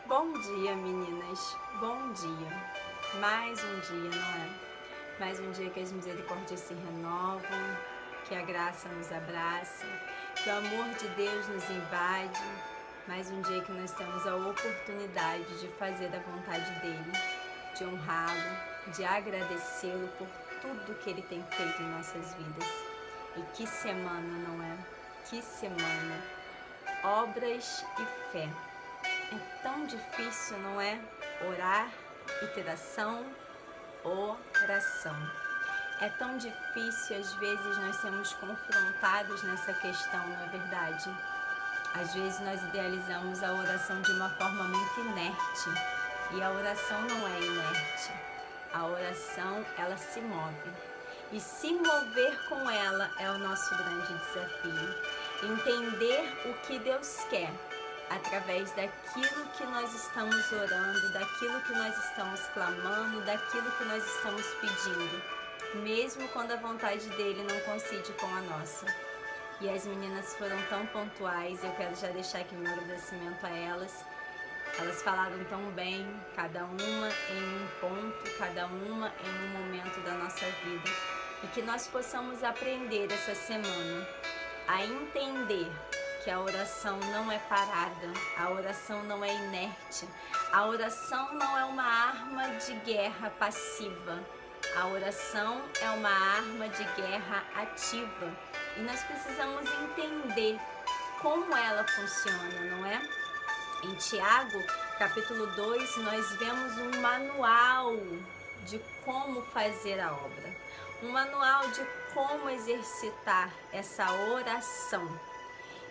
Bom dia, meninas. Bom dia. Mais um dia, não é? Mais um dia que as misericórdias se renovam, que a graça nos abraça, que o amor de Deus nos invade. Mais um dia que nós temos a oportunidade de fazer a vontade dele, de honrá-lo, de agradecê-lo por tudo que ele tem feito em nossas vidas. E que semana, não é? Que semana! Obras e fé. É tão difícil, não é? Orar e ter ação, oração. É tão difícil, às vezes nós sermos confrontados nessa questão, não é verdade? Às vezes nós idealizamos a oração de uma forma muito inerte, e a oração não é inerte. A oração, ela se move. E se mover com ela é o nosso grande desafio. Entender o que Deus quer através daquilo que nós estamos orando, daquilo que nós estamos clamando, daquilo que nós estamos pedindo, mesmo quando a vontade dele não coincide com a nossa. E as meninas foram tão pontuais, eu quero já deixar aqui meu agradecimento a elas. Elas falaram tão bem, cada uma em um ponto, cada uma em um momento da nossa vida. E que nós possamos aprender essa semana a entender que a oração não é parada, a oração não é inerte, a oração não é uma arma de guerra passiva, a oração é uma arma de guerra ativa. E nós precisamos entender como ela funciona, não é? Em Tiago, capítulo 2, nós vemos um manual de como fazer a obra, um manual de como exercitar essa oração.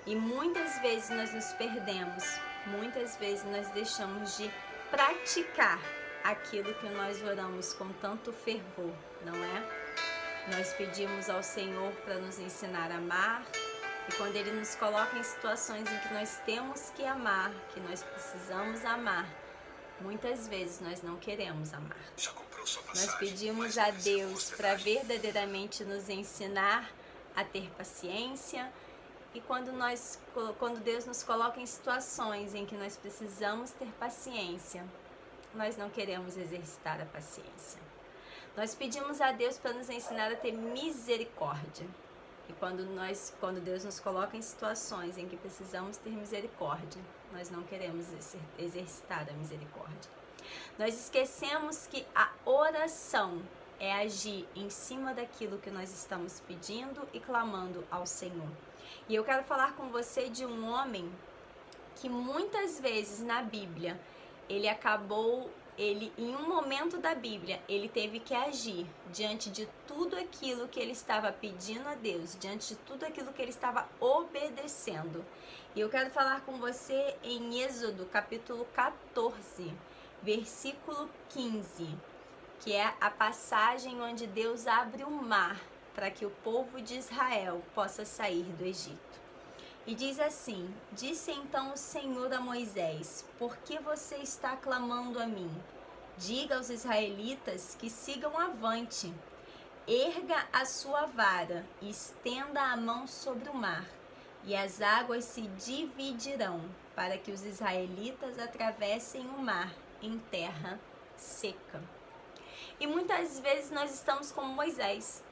E muitas vezes nós nos perdemos, muitas vezes nós deixamos de praticar aquilo que nós oramos com tanto fervor, não é? Nós pedimos ao Senhor para nos ensinar a amar, e quando Ele nos coloca em situações em que nós temos que amar, que nós precisamos amar, muitas vezes nós não queremos amar. Nós pedimos a Deus para verdadeiramente nos ensinar a ter paciência. E quando Deus nos coloca em situações em que nós precisamos ter paciência, nós não queremos exercitar a paciência. Nós pedimos a Deus para nos ensinar a ter misericórdia. E quando Deus nos coloca em situações em que precisamos ter misericórdia, nós não queremos exercitar a misericórdia. Nós esquecemos que a oração é agir em cima daquilo que nós estamos pedindo e clamando ao Senhor. E eu quero falar com você de um homem que muitas vezes na Bíblia, ele em um momento da Bíblia, ele teve que agir diante de tudo aquilo que ele estava pedindo a Deus, diante de tudo aquilo que ele estava obedecendo. E eu quero falar com você em Êxodo, capítulo 14, versículo 15, que é a passagem onde Deus abre o mar para que o povo de Israel possa sair do Egito. E diz assim: disse então o Senhor a Moisés: por que você está clamando a mim? Diga aos israelitas que sigam avante. Erga a sua vara e estenda a mão sobre o mar, e as águas se dividirão, para que os israelitas atravessem o mar em terra seca. E muitas vezes nós estamos como Moisés.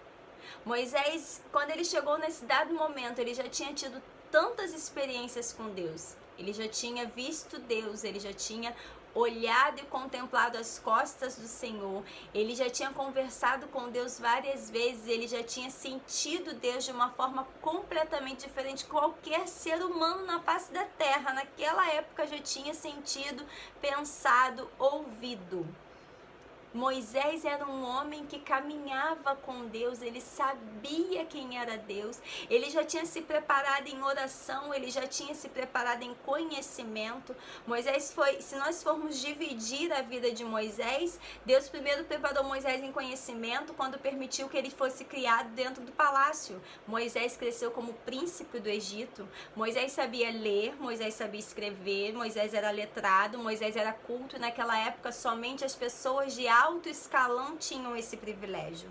Moisés, quando ele chegou nesse dado momento, ele já tinha tido tantas experiências com Deus. Ele já tinha visto Deus, ele já tinha olhado e contemplado as costas do Senhor. Ele já tinha conversado com Deus várias vezes, ele já tinha sentido Deus de uma forma completamente diferente. Qualquer ser humano na face da terra, naquela época, já tinha sentido, pensado, ouvido. Moisés era um homem que caminhava com Deus, ele sabia quem era Deus, ele já tinha se preparado em oração, ele já tinha se preparado em conhecimento. Moisés foi, se nós formos dividir a vida de Moisés, Deus primeiro preparou Moisés em conhecimento quando permitiu que ele fosse criado dentro do palácio. Moisés cresceu como príncipe do Egito, Moisés sabia ler, Moisés sabia escrever, Moisés era letrado, Moisés era culto, e naquela época somente as pessoas de alto escalão tinham esse privilégio.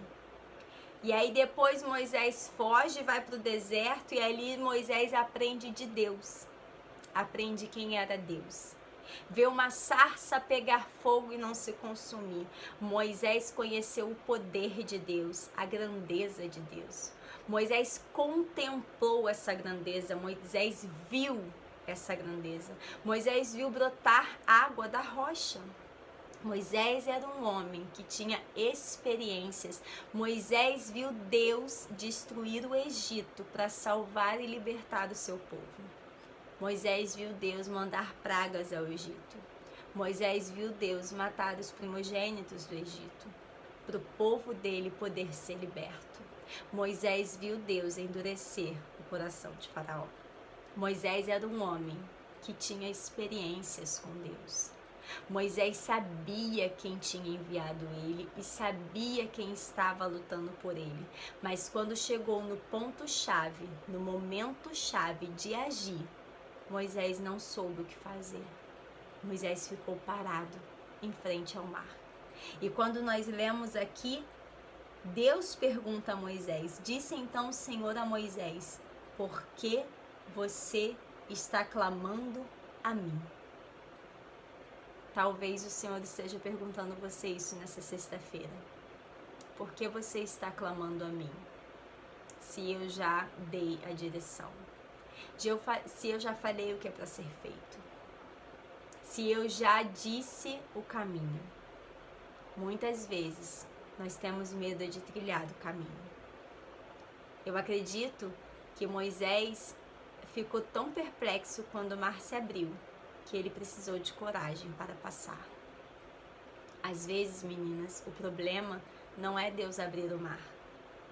E aí depois Moisés foge, vai para o deserto, e ali Moisés aprende de Deus, aprende quem era Deus. ver uma sarça pegar fogo e não se consumir. Moisés conheceu o poder de Deus, a grandeza de Deus. Moisés contemplou essa grandeza, Moisés viu essa grandeza. Moisés viu brotar água da rocha. Moisés era um homem que tinha experiências. Moisés viu Deus destruir o Egito para salvar e libertar o seu povo. Moisés viu Deus mandar pragas ao Egito. Moisés viu Deus matar os primogênitos do Egito, para o povo dele poder ser liberto. Moisés viu Deus endurecer o coração de Faraó. Moisés era um homem que tinha experiências com Deus. Moisés sabia quem tinha enviado ele e sabia quem estava lutando por ele. Mas quando chegou no ponto-chave, no momento-chave de agir, Moisés não soube o que fazer. Moisés ficou parado em frente ao mar. E quando nós lemos aqui, Deus pergunta a Moisés, disse então o Senhor a Moisés, por que você está clamando a mim? Talvez o Senhor esteja perguntando a você isso nessa sexta-feira. Por que você está clamando a mim? Se eu já dei a direção. Se eu já falei o que é para ser feito. Se eu já disse o caminho. Muitas vezes nós temos medo de trilhar o caminho. Eu acredito que Moisés ficou tão perplexo quando o mar se abriu, que ele precisou de coragem para passar. Às vezes, meninas, o problema não é Deus abrir o mar.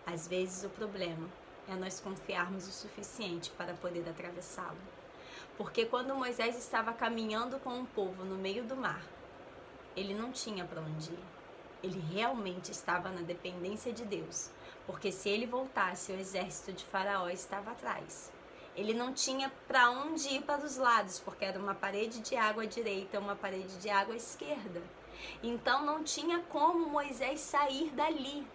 Às vezes o problema é nós confiarmos o suficiente para poder atravessá-lo. Porque quando Moisés estava caminhando com o povo no meio do mar, ele não tinha para onde ir. Ele realmente estava na dependência de Deus, porque se ele voltasse, o exército de Faraó estava atrás. Ele não tinha para onde ir para os lados, porque era uma parede de água à direita, uma parede de água à esquerda. Então não tinha como Moisés sair dali.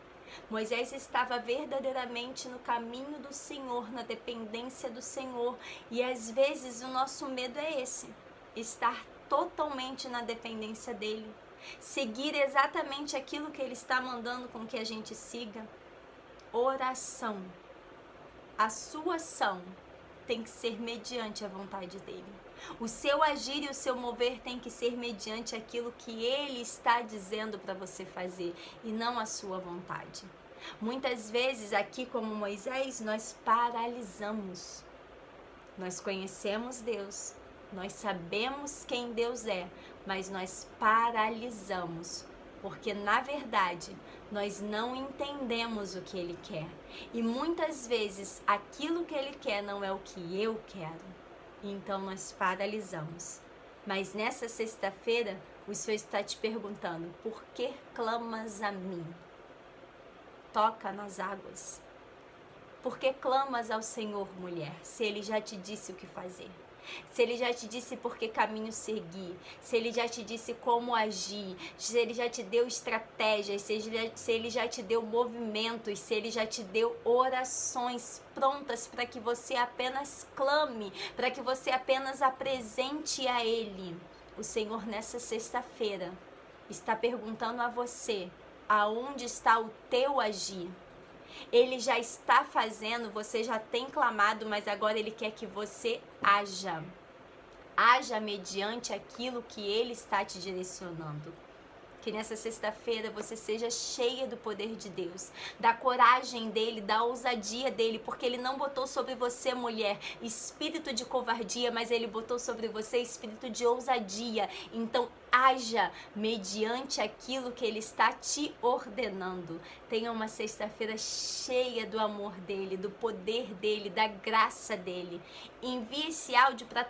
Moisés estava verdadeiramente no caminho do Senhor, na dependência do Senhor. E às vezes o nosso medo é esse, estar totalmente na dependência dele. Seguir exatamente aquilo que ele está mandando com que a gente siga. Oração. A sua ação tem que ser mediante a vontade dele. O seu agir e o seu mover tem que ser mediante aquilo que ele está dizendo para você fazer e não a sua vontade. Muitas vezes, aqui como Moisés, nós paralisamos. Nós conhecemos Deus, nós sabemos quem Deus é, mas nós paralisamos. Porque, na verdade, nós não entendemos o que Ele quer. E muitas vezes, aquilo que Ele quer não é o que eu quero. Então, nós paralisamos. Mas nessa sexta-feira, o Senhor está te perguntando, por que clamas a mim? Toca nas águas. Por que clamas ao Senhor, mulher, se Ele já te disse o que fazer? Se Ele já te disse por que caminho seguir, se Ele já te disse como agir, se Ele já te deu estratégias, se Ele já te deu movimentos, se Ele já te deu orações prontas para que você apenas clame, para que você apenas apresente a Ele. O Senhor nessa sexta-feira está perguntando a você, aonde está o teu agir? Ele já está fazendo, você já tem clamado, mas agora Ele quer que você haja. Haja mediante aquilo que Ele está te direcionando. Que nessa sexta-feira você seja cheia do poder de Deus, da coragem dEle, da ousadia dEle, porque Ele não botou sobre você, mulher, espírito de covardia, mas Ele botou sobre você espírito de ousadia. Então, haja mediante aquilo que Ele está te ordenando. Tenha uma sexta-feira cheia do amor dEle, do poder dEle, da graça dEle. Envie esse áudio para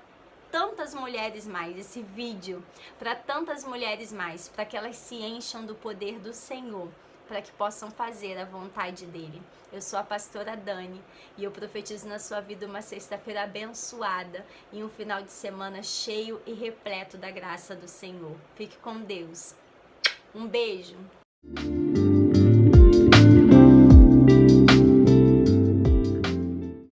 tantas mulheres mais, esse vídeo, para tantas mulheres mais, para que elas se encham do poder do Senhor, para que possam fazer a vontade dEle. Eu sou a pastora Dani e eu profetizo na sua vida uma sexta-feira abençoada e um final de semana cheio e repleto da graça do Senhor. Fique com Deus. Um beijo.